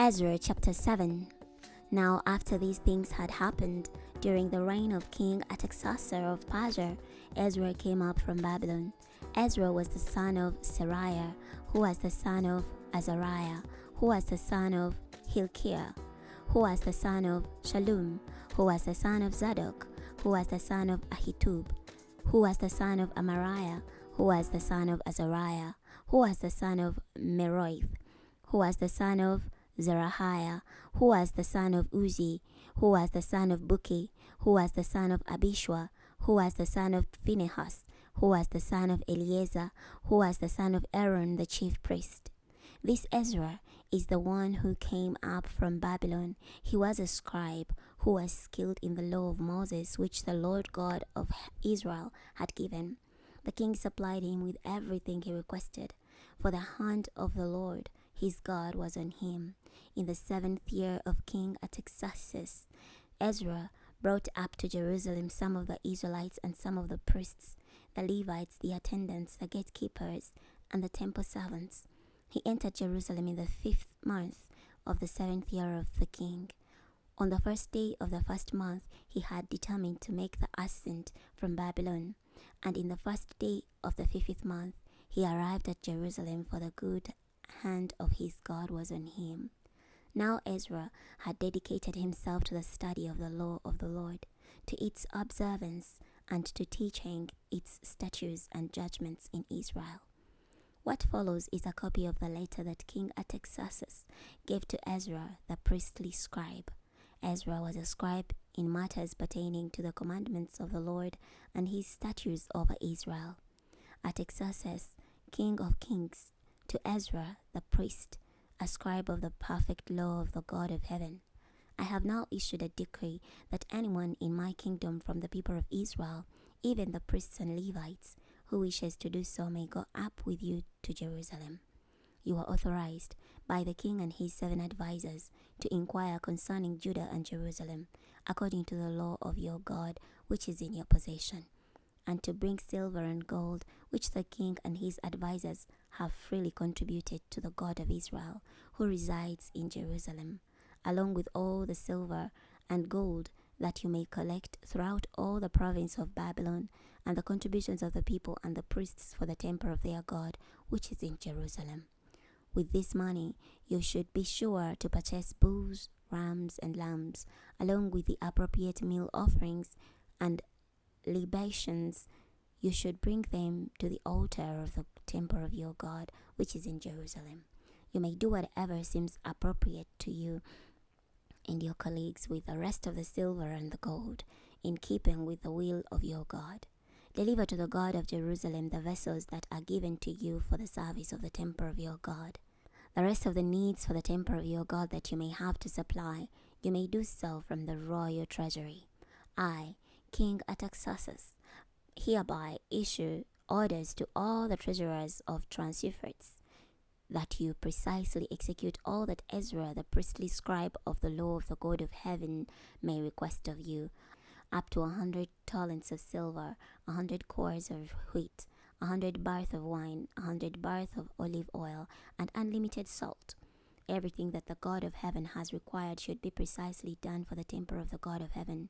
Ezra chapter 7. Now after these things had happened, during the reign of King Artaxerxes of Persia, Ezra came up from Babylon. Ezra was the son of Seraiah, who was the son of Azariah, who was the son of Hilkiah, who was the son of Shallum, who was the son of Zadok, who was the son of Ahitub, who was the son of Amariah, who was the son of Azariah, who was the son of Meraioth, who was the son of Zerahiah, who was the son of Uzzi, who was the son of Bukki, who was the son of Abishua, who was the son of Phinehas, who was the son of Eleazar, who was the son of Aaron the chief priest. This Ezra is the one who came up from Babylon. He was a scribe who was skilled in the law of Moses, which the Lord God of Israel had given. The king supplied him with everything he requested, for the hand of the Lord his God was on him. In the 7th year of King Artaxerxes, Ezra brought up to Jerusalem some of the Israelites and some of the priests, the Levites, the attendants, the gatekeepers, and the temple servants. He entered Jerusalem in the 5th month of the 7th year of the king. On the first day of the first month, he had determined to make the ascent from Babylon. And in the first day of the 5th month, he arrived at Jerusalem, for the good hand of his God was on him. Now Ezra had dedicated himself to the study of the law of the Lord, to its observance, and to teaching its statutes and judgments in Israel. What follows is a copy of the letter that King Artaxerxes gave to Ezra, the priestly scribe. Ezra was a scribe in matters pertaining to the commandments of the Lord and his statutes over Israel. Artaxerxes, king of kings, to Ezra, the priest, a scribe of the perfect law of the God of heaven. I have now issued a decree that anyone in my kingdom from the people of Israel, even the priests and Levites, who wishes to do so may go up with you to Jerusalem. You are authorized by the king and his 7 advisers to inquire concerning Judah and Jerusalem, according to the law of your God, which is in your possession, and to bring silver and gold, which the king and his advisers have freely contributed to the God of Israel, who resides in Jerusalem, along with all the silver and gold that you may collect throughout all the province of Babylon, and the contributions of the people and the priests for the temple of their God, which is in Jerusalem. With this money you should be sure to purchase bulls, rams, and lambs, along with the appropriate meal offerings and libations. You should bring them to the altar of the temple of your God, which is in Jerusalem. You may do whatever seems appropriate to you and your colleagues with the rest of the silver and the gold, in keeping with the will of your God. Deliver to the God of Jerusalem the vessels that are given to you for the service of the temple of your God. The rest of the needs for the temple of your God that you may have to supply, you may do so from the royal treasury. I, King Artaxerxes, hereby issue orders to all the treasurers of Transyphrates, that you precisely execute all that Ezra, the priestly scribe of the law of the God of heaven, may request of you, up to 100 talents of silver, 100 cores of wheat, 100 baths of wine, 100 baths of olive oil, and unlimited salt. Everything that the God of heaven has required should be precisely done for the temple of the God of heaven.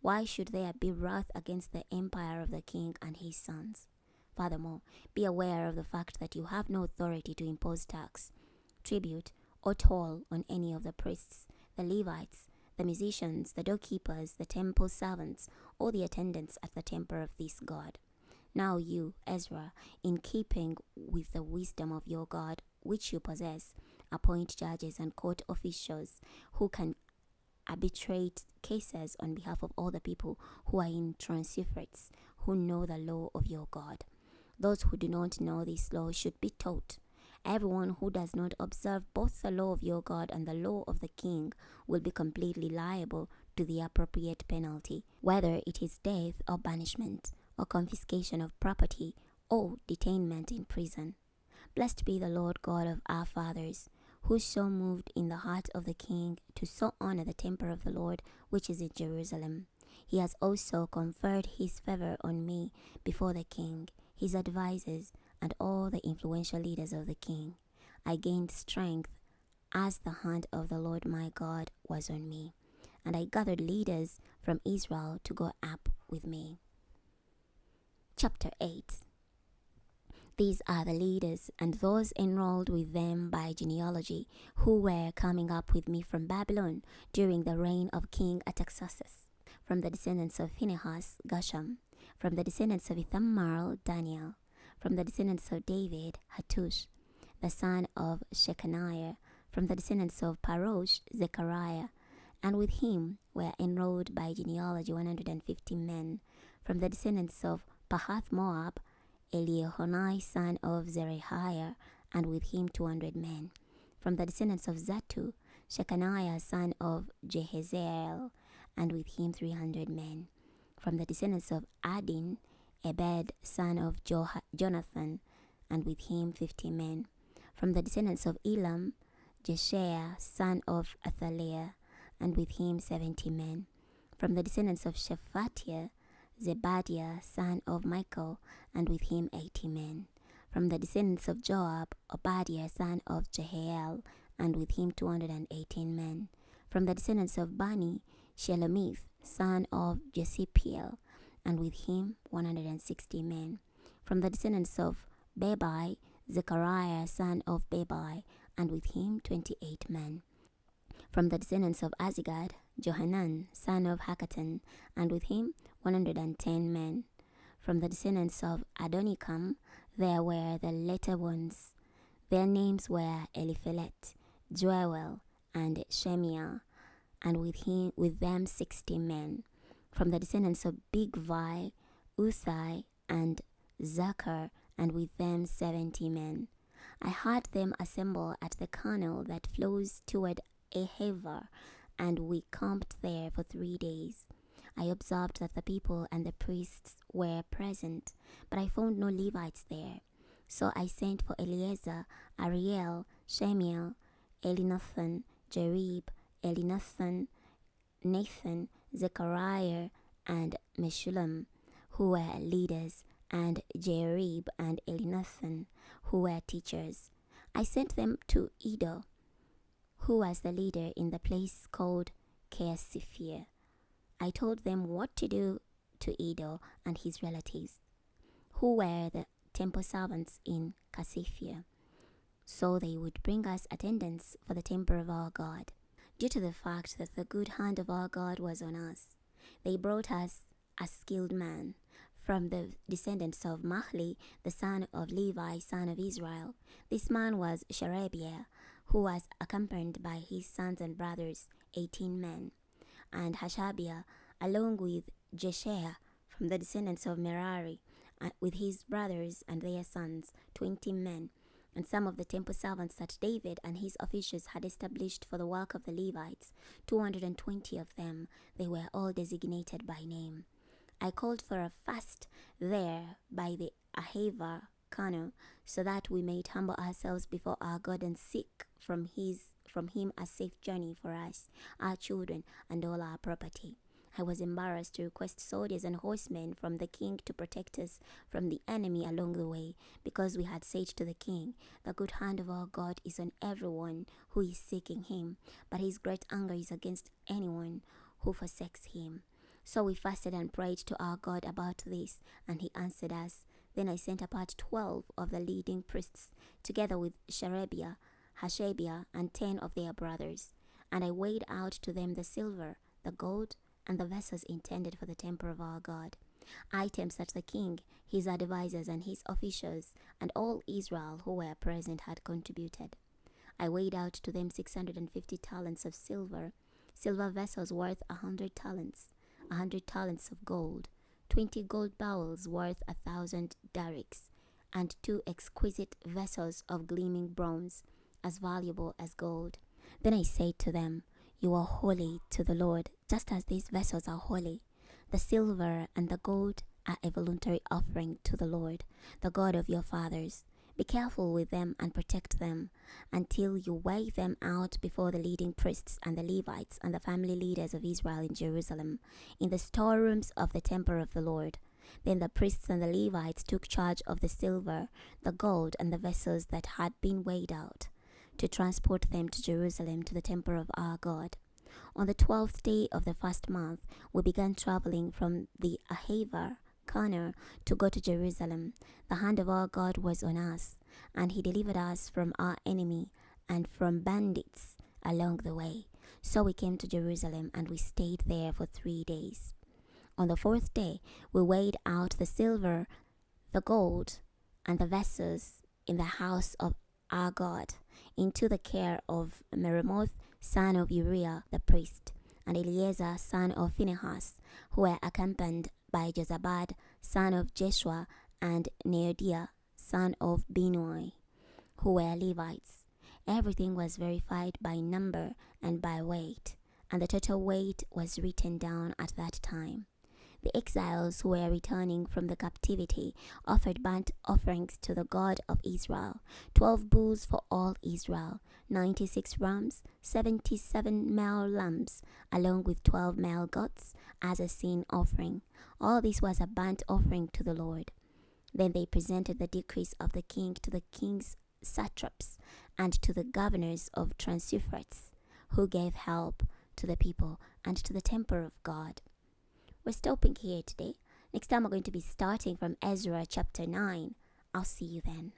Why should there be wrath against the empire of the king and his sons? Furthermore, be aware of the fact that you have no authority to impose tax, tribute, or toll on any of the priests, the Levites, the musicians, the doorkeepers, the temple servants, or the attendants at the temple of this God. Now you, Ezra, in keeping with the wisdom of your God, which you possess, appoint judges and court officials who can arbitrate cases on behalf of all the people who are in Transyphrates, who know the law of your God. Those who do not know this law should be taught. Everyone who does not observe both the law of your God and the law of the king will be completely liable to the appropriate penalty, whether it is death or banishment, or confiscation of property, or detainment in prison. Blessed be the Lord God of our fathers, who so moved in the heart of the king to so honor the temple of the Lord, which is in Jerusalem. He has also conferred his favor on me before the king, his advisers, and all the influential leaders of the king. I gained strength as the hand of the Lord my God was on me. And I gathered leaders from Israel to go up with me. Chapter 8. These are the leaders and those enrolled with them by genealogy who were coming up with me from Babylon during the reign of King Artaxerxes. From the descendants of Phinehas, Gershom. From the descendants of Ithamar, Daniel. From the descendants of David, Hattush, the son of Shechaniah. From the descendants of Parosh, Zechariah. And with him were enrolled by genealogy 150 men. From the descendants of Pahath-Moab, Eliehoenai son of Zerahiah, and with him 200 men. From the descendants of Zattu, Shechaniah son of Jehaziel, and with him 300 men. From the descendants of Adin, Ebed son of Jonathan, and with him 50 men. From the descendants of Elam, Jeshaiah son of Athaliah, and with him 70 men. From the descendants of Shephatiah, Zebadiah son of Michael, and with him 80 men. From the descendants of Joab, Obadiah son of Jehiel, and with him 218 men. From the descendants of Bani, Shelomith son of Jesipiel, and with him 160 men. From the descendants of Bebai, Zechariah son of Bebai, and with him 28 men. From the descendants of Azigad, Johanan son of Hakatan, and with him 110 men. From the descendants of Adonikam, there were the later ones. Their names were Eliphelet, Joel, and Shemiah, and with them 60 men. From the descendants of Bigvai, Uzzi, and Zachar, and with them 70 men. I heard them assemble at the canal that flows toward Ahava, and we camped there for 3 days. I observed that the people and the priests were present, but I found no Levites there. So I sent for Eleazar, Ariel, Shemiel, Elinathan, Jerib, Elinathan, Nathan, Zechariah, and Meshullam, who were leaders, and Jerib and Elinathan, who were teachers. I sent them to Iddo, who was the leader in the place called Keasiphia. I told them what to do to Iddo and his relatives, who were the temple servants in Casiphia, so they would bring us attendance for the temple of our God. Due to the fact that the good hand of our God was on us, they brought us a skilled man from the descendants of Mahli, the son of Levi, son of Israel. This man was Sherebiah, who was accompanied by his sons and brothers, 18 men, and Hashabiah, along with Jeshaiah, from the descendants of Merari, with his brothers and their sons, 20 men, and some of the temple servants that David and his officials had established for the work of the Levites, 220 of them. They were all designated by name. I called for a fast there by the Ahava canal, so that we might humble ourselves before our God and seek from him a safe journey for us, our children, and all our property. I was embarrassed to request soldiers and horsemen from the king to protect us from the enemy along the way, because we had said to the king, "The good hand of our God is on everyone who is seeking him, but his great anger is against anyone who forsakes him." So we fasted and prayed to our God about this, and he answered us. Then I sent apart 12 of the leading priests, together with Sherebiah, Hashabiah, and 10 of their brothers. And I weighed out to them the silver, the gold, and the vessels intended for the temple of our God, items that the king, his advisors, and his officials, and all Israel who were present had contributed. I weighed out to them 650 talents of silver vessels worth 100 talents, 100 talents of gold, 20 gold bowls worth 1,000 darics, and 2 exquisite vessels of gleaming bronze, as valuable as gold. Then I said to them, "You are holy to the Lord, just as these vessels are holy. The silver and the gold are a voluntary offering to the Lord, the God of your fathers. Be careful with them and protect them until you weigh them out before the leading priests and the Levites and the family leaders of Israel in Jerusalem, in the storerooms of the temple of the Lord." Then the priests and the Levites took charge of the silver, the gold, and the vessels that had been weighed out. to transport them to Jerusalem to the temple of our God. On the 12th day of the first month, we began traveling from the Ahava corner to go to Jerusalem. The hand of our God was on us, and he delivered us from our enemy and from bandits along the way. So we came to Jerusalem, and we stayed there for 3 days. On the 4th day, we weighed out the silver, the gold, and the vessels in the house of our God into the care of Meraioth, son of Uriah the priest, and Eleazar, son of Phinehas, who were accompanied by Jozabad, son of Jeshua, and Neadiah, son of Binnui, who were Levites. Everything was verified by number and by weight, and the total weight was written down at that time. The exiles who were returning from the captivity offered burnt offerings to the God of Israel, 12 bulls for all Israel, 96 rams, 77 male lambs, along with 12 male goats as a sin offering. All this was a burnt offering to the Lord. Then they presented the decrees of the king to the king's satraps and to the governors of Transyphrates, who gave help to the people and to the temple of God. We're stopping here today. Next time we're going to be starting from Ezra chapter 9. I'll see you then.